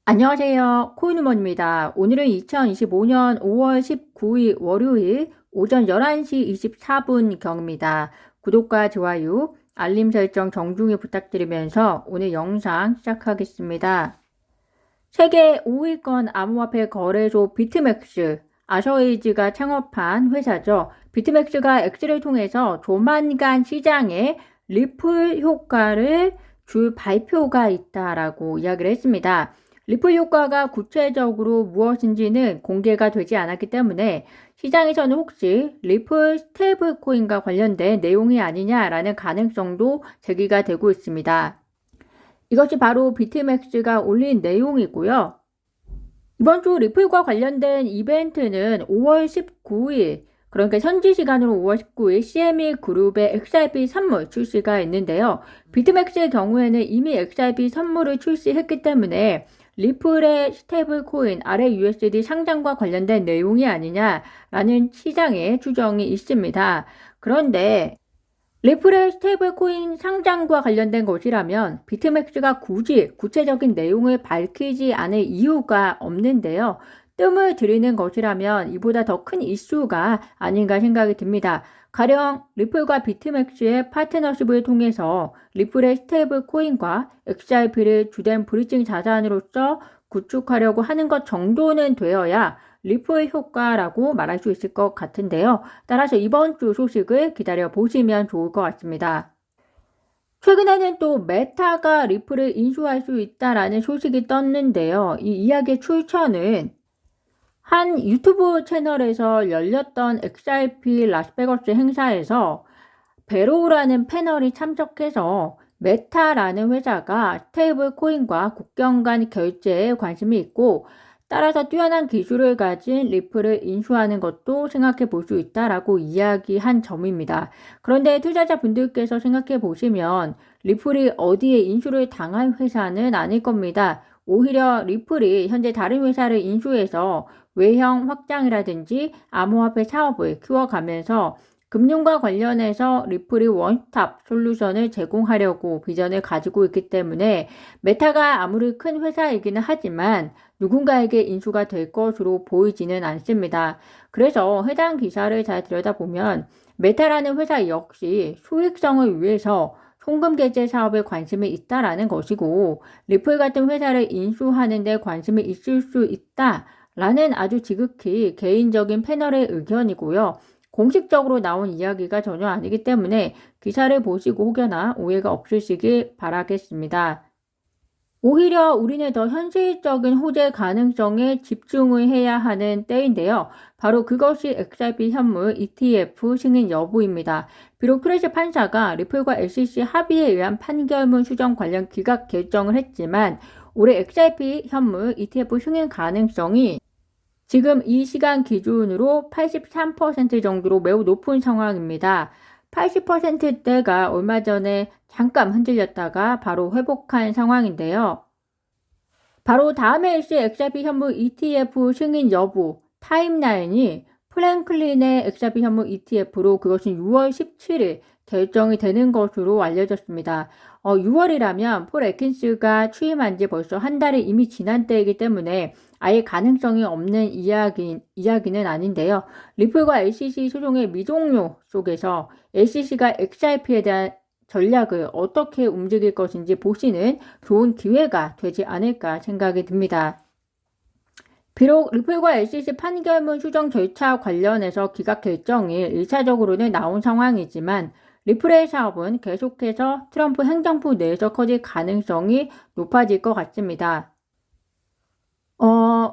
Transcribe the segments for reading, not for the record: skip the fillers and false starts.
안녕하세요. 코인우먼입니다. 오늘은 2025년 5월 19일 월요일 오전 11시 24분경입니다. 구독과 좋아요, 알림 설정 정중히 부탁드리면서 오늘 영상 시작하겠습니다. 세계 5위권 암호화폐 거래소 비트맥스, 아셔에이지가 창업한 회사죠. 비트맥스가 X를 통해서 조만간 시장에 리플 효과를 줄 발표가 있다라고 이야기를 했습니다. 리플 효과가 구체적으로 무엇인지는 공개가 되지 않았기 때문에 시장에서는 혹시 리플 스테이블 코인과 관련된 내용이 아니냐라는 가능성도 제기가 되고 있습니다. 이것이 바로 비트맥스가 올린 내용이고요. 이번 주 리플과 관련된 이벤트는 5월 19일, 그러니까 현지 시간으로 5월 19일 CME 그룹의 XRP 선물 출시가 있는데요. 비트맥스의 경우에는 이미 XRP 선물을 출시했기 때문에 리플의 스테이블 코인 RAUSD 상장과 관련된 내용이 아니냐라는 시장의 추정이 있습니다. 그런데 리플의 스테이블 코인 상장과 관련된 것이라면 비트맥스가 굳이 구체적인 내용을 밝히지 않을 이유가 없는데요. 뜸을 들이는 것이라면 이보다 더 큰 이슈가 아닌가 생각이 듭니다. 가령 리플과 비트맥스의 파트너십을 통해서 리플의 스테이블 코인과 XRP를 주된 브리징 자산으로서 구축하려고 하는 것 정도는 되어야 리플 효과라고 말할 수 있을 것 같은데요. 따라서 이번 주 소식을 기다려 보시면 좋을 것 같습니다. 최근에는 또 메타가 리플을 인수할 수 있다라는 소식이 떴는데요. 이 이야기의 출처는 한 유튜브 채널에서 열렸던 XRP 라스베거스 행사에서 베로우라는 패널이 참석해서 메타라는 회사가 스테이블 코인과 국경 간 결제에 관심이 있고 따라서 뛰어난 기술을 가진 리플을 인수하는 것도 생각해 볼 수 있다라고 이야기한 점입니다. 그런데 투자자분들께서 생각해 보시면 리플이 어디에 인수를 당한 회사는 아닐 겁니다. 오히려 리플이 현재 다른 회사를 인수해서 외형 확장이라든지 암호화폐 사업을 키워가면서 금융과 관련해서 리플이 원스톱 솔루션을 제공하려고 비전을 가지고 있기 때문에 메타가 아무리 큰 회사이기는 하지만 누군가에게 인수가 될 것으로 보이지는 않습니다. 그래서 해당 기사를 잘 들여다보면 메타라는 회사 역시 수익성을 위해서 송금 결제 사업에 관심이 있다라는 것이고 리플 같은 회사를 인수하는 데 관심이 있을 수 있다라는 아주 지극히 개인적인 패널의 의견이고요. 공식적으로 나온 이야기가 전혀 아니기 때문에 기사를 보시고 혹여나 오해가 없으시길 바라겠습니다. 오히려 우리는 더 현실적인 호재 가능성에 집중을 해야 하는 때인데요. 바로 그것이 XRP 현물 ETF 승인 여부입니다. 비록 프레시 판사가 리플과 SEC 합의에 의한 판결문 수정 관련 기각 결정을 했지만 올해 XRP 현물 ETF 승인 가능성이 지금 이 시간 기준으로 83% 정도로 매우 높은 상황입니다. 80%대가 얼마 전에 잠깐 흔들렸다가 바로 회복한 상황인데요. 바로 다음에 있을 XRP 현물 ETF 승인 여부 타임라인이 프랭클린의 XRP 현물 ETF로 그것은 6월 17일 결정이 되는 것으로 알려졌습니다. 6월이라면 폴 애킨스가 취임한 지 벌써 한 달이 이미 지난 때이기 때문에 아예 가능성이 없는 이야기는 아닌데요. 리플과 SEC 소송의 미종료 속에서 SEC가 XRP에 대한 전략을 어떻게 움직일 것인지 보시는 좋은 기회가 되지 않을까 생각이 듭니다. 비록 리플과 SEC 판결문 수정 절차 관련해서 기각 결정이 1차적으로는 나온 상황이지만 리플의 사업은 계속해서 트럼프 행정부 내에서 커질 가능성이 높아질 것 같습니다.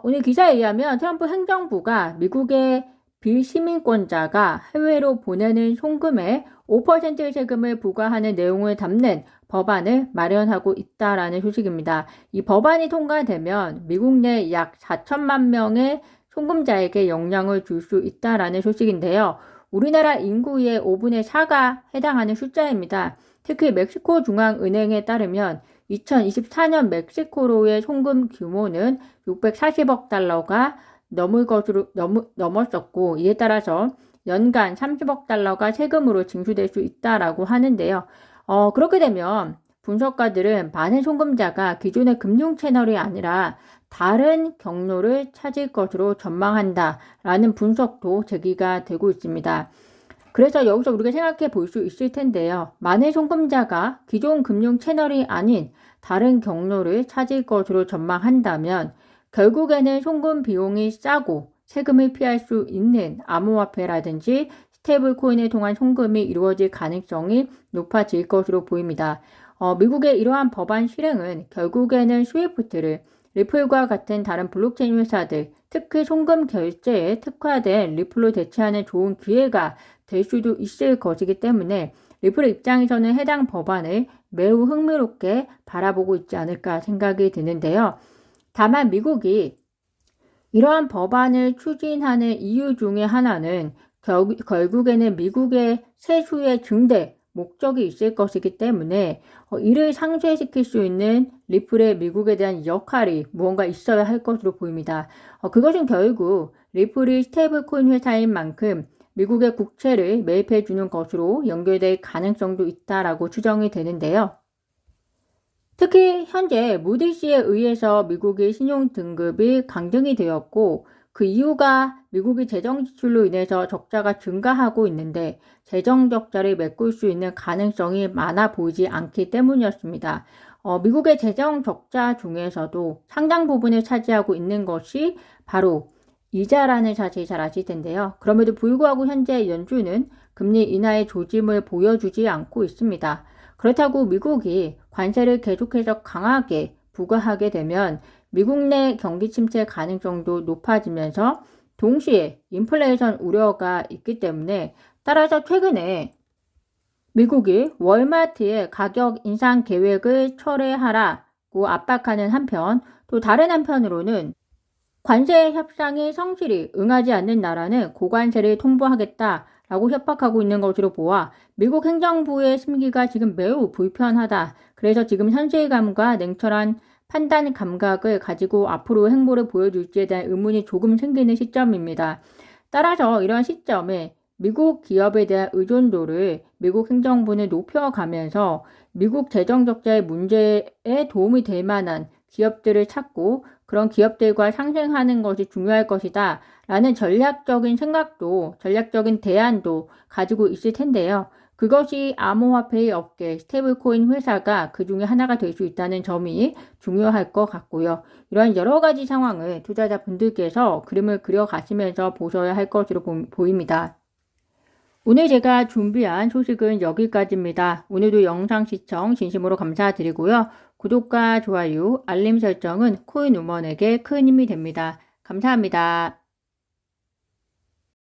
오늘 기사에 의하면 트럼프 행정부가 미국의 비시민권자가 해외로 보내는 송금에 5% 세금을 부과하는 내용을 담는 법안을 마련하고 있다라는 소식입니다. 이 법안이 통과되면 미국 내 약 4천만 명의 송금자에게 영향을 줄 수 있다라는 소식인데요. 우리나라 인구의 5분의 4가 해당하는 숫자입니다. 특히 멕시코 중앙은행에 따르면 2024년 멕시코로의 송금 규모는 640억 달러가 넘었었고 이에 따라서 연간 30억 달러가 세금으로 징수될 수 있다라고 하는데요. 그렇게 되면 분석가들은 많은 송금자가 기존의 금융 채널이 아니라 다른 경로를 찾을 것으로 전망한다라는 분석도 제기가 되고 있습니다. 그래서 여기서 우리가 생각해 볼 수 있을 텐데요. 많은 송금자가 기존 금융 채널이 아닌 다른 경로를 찾을 것으로 전망한다면 결국에는 송금 비용이 싸고 세금을 피할 수 있는 암호화폐라든지 스테이블 코인을 통한 송금이 이루어질 가능성이 높아질 것으로 보입니다. 미국의 이러한 법안 실행은 결국에는 스위프트를 리플과 같은 다른 블록체인 회사들, 특히 송금 결제에 특화된 리플로 대체하는 좋은 기회가 될 수도 있을 것이기 때문에 리플의 입장에서는 해당 법안을 매우 흥미롭게 바라보고 있지 않을까 생각이 드는데요. 다만 미국이 이러한 법안을 추진하는 이유 중에 하나는 결국에는 미국의 세수의 증대 목적이 있을 것이기 때문에 이를 상쇄시킬 수 있는 리플의 미국에 대한 역할이 무언가 있어야 할 것으로 보입니다. 그것은 결국 리플이 스테이블 코인 회사인 만큼 미국의 국채를 매입해 주는 것으로 연결될 가능성도 있다라고 추정이 되는데요. 특히 현재 무디스에 의해서 미국의 신용 등급이 강등이 되었고 그 이유가 미국의 재정 지출로 인해서 적자가 증가하고 있는데 재정 적자를 메꿀 수 있는 가능성이 많아 보이지 않기 때문이었습니다. 미국의 재정 적자 중에서도 상당 부분을 차지하고 있는 것이 바로 이자라는 사실 잘 아실 텐데요. 그럼에도 불구하고 현재 연준은 금리 인하의 조짐을 보여주지 않고 있습니다. 그렇다고 미국이 관세를 계속해서 강하게 부과하게 되면 미국 내 경기 침체 가능성도 높아지면서 동시에 인플레이션 우려가 있기 때문에 따라서 최근에 미국이 월마트의 가격 인상 계획을 철회하라고 압박하는 한편 또 다른 한편으로는 관세 협상에 성실히 응하지 않는 나라는 고관세를 통보하겠다라고 협박하고 있는 것으로 보아 미국 행정부의 심기가 지금 매우 불편하다. 그래서 지금 현실감과 냉철한 판단 감각을 가지고 앞으로 행보를 보여줄지에 대한 의문이 조금 생기는 시점입니다. 따라서 이런 시점에 미국 기업에 대한 의존도를 미국 행정부는 높여가면서 미국 재정 적자의 문제에 도움이 될 만한 기업들을 찾고 그런 기업들과 상생하는 것이 중요할 것이다 라는 전략적인 생각도 전략적인 대안도 가지고 있을 텐데요. 그것이 암호화폐의 업계 스테이블코인 회사가 그 중에 하나가 될 수 있다는 점이 중요할 것 같고요. 이러한 여러 가지 상황을 투자자분들께서 그림을 그려가시면서 보셔야 할 것으로 보입니다. 오늘 제가 준비한 소식은 여기까지입니다. 오늘도 영상 시청 진심으로 감사드리고요. 구독과 좋아요, 알림 설정은 코인우먼에게 큰 힘이 됩니다. 감사합니다.